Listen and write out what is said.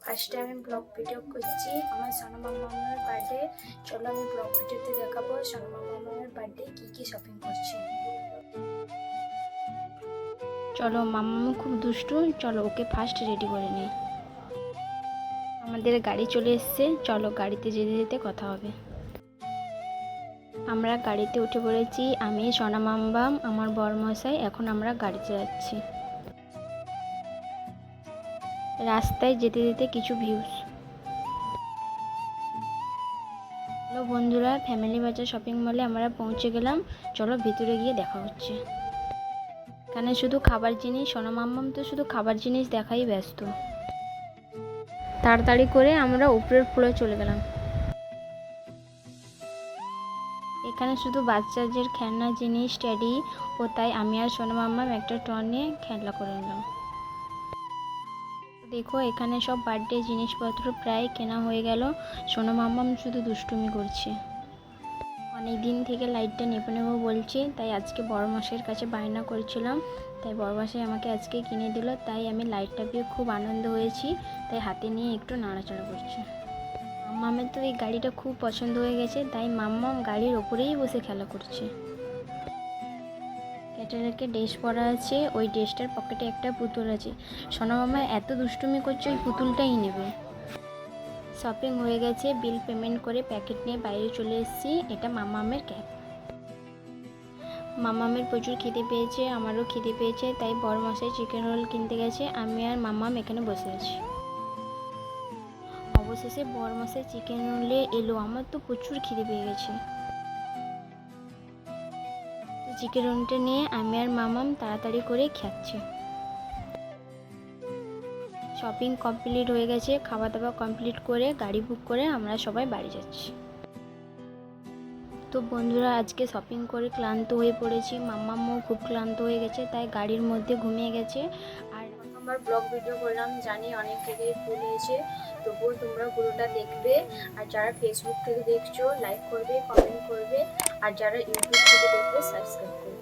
First time আমি blog video করছি আমার সোনা মামার বার্থডে। চলো আমি ব্লগ ভিডিওতে দেখাবো সোনা মামার বার্থডে কি শপিং করছি। চলো, মাম্মু খুব দুষ্টু, চলো ওকে ফার্স্ট রেডি করে নিই। আমাদের গাড়ি চলে এসছে, চলো গাড়িতে যেতে যেতে কথা হবে। আমরা গাড়িতে উঠে পড়েছি, আমি সোনা মাম্বাম আমার বড়মশাই। এখন আমরা গাড়িতে যাচ্ছি। রাস্তায় যেতে যেতে কিছু ভিউজ। হ্যালো বন্ধুরা, ফ্যামিলি বাজার শপিং মলে আমরা পৌঁছে গেলাম। চলো ভিতরে গিয়ে দেখা হচ্ছে। এখানে শুধু খাবার জিনিস, সোনা মাম্মাম তো শুধু খাবার জিনিস দেখাই ব্যস্ত। তাড়াতাড়ি করে আমরা উপরের ফ্লোরে চলে গেলাম। এখানে শুধু বাচ্চাদের খেলনা জিনিস, টেডি, ও তাই আমি আর সোনা মাম্মাম একটা টয় নিয়ে খেলা করে নিলাম। দেখো এখানে সব বার্থডে জিনিসপত্র প্রায় কেনা হয়ে গেল। সোনা মাম্মাম শুধু দুষ্টুমি করছে। অনেক দিন থেকে লাইটটা নেবো নেবো বলছি, তাই আজকে বড়মশাইয়ের কাছে বায়না করেছিলাম, তাই বড়মশাই আমাকে আজকে কিনে দিল। তাই আমি লাইটটা পেয়ে খুব আনন্দ হয়েছি, তাই হাতে নিয়ে একটু নাড়াচাড়া করছি। মাম্মামের তো এই গাড়িটা খুব পছন্দ হয়ে গেছে, তাই মাম্মাম গাড়ির ওপরেই বসে খেলা করছে। ক্যাটারারকে ড্রেস পরা আছে, ওই ড্রেসটার পকেটে একটা পুতুল আছে। সোনা মাম্মা এত দুষ্টুমি করছে, ওই পুতুলটাই নেবে। শপিং হয়ে গেছে, বিল পেমেন্ট করে প্যাকেট নিয়ে বাইরে চলে এসেছি। এটা মাম্মামের ক্যাব। মাম্মামের প্রচুর খিদে পেয়েছে, আমারও খিদে পেয়েছে, তাই বড়মশাই চিকেন রোল কিনতে গেছে। আমি আর মাম্মাম এখানে বসে আছি। অবশেষে বড়মশাই চিকেন রোলে এলো, আমার তো প্রচুর খিদে পেয়ে গেছে। চিকেন রোলটা নিয়ে আমি আর মাম্মাম তাড়াতাড়ি করে খাচ্ছি। শপিং কমপ্লিট হয়ে গেছে, খাওয়া দাওয়া কমপ্লিট করে গাড়ি বুক করে আমরা সবাই বাড়ি যাচ্ছি। তো বন্ধুরা, আজকে শপিং করে ক্লান্ত হয়ে পড়েছি, মাম্মামও খুব ক্লান্ত হয়ে গেছে, তাই গাড়ির মধ্যে ঘুমিয়ে গেছে। আর প্রথমবার ব্লগ ভিডিও করলাম, জানি অনেক থেকে ভুল হয়েছে, তবুও তোমরা পুরোটা দেখবে। আর যারা ফেসবুক থেকে দেখছো লাইক করবে, কমেন্ট করবে, আর যারা ইউটিউব থেকে দেখবে সাবস্ক্রাইব করবে।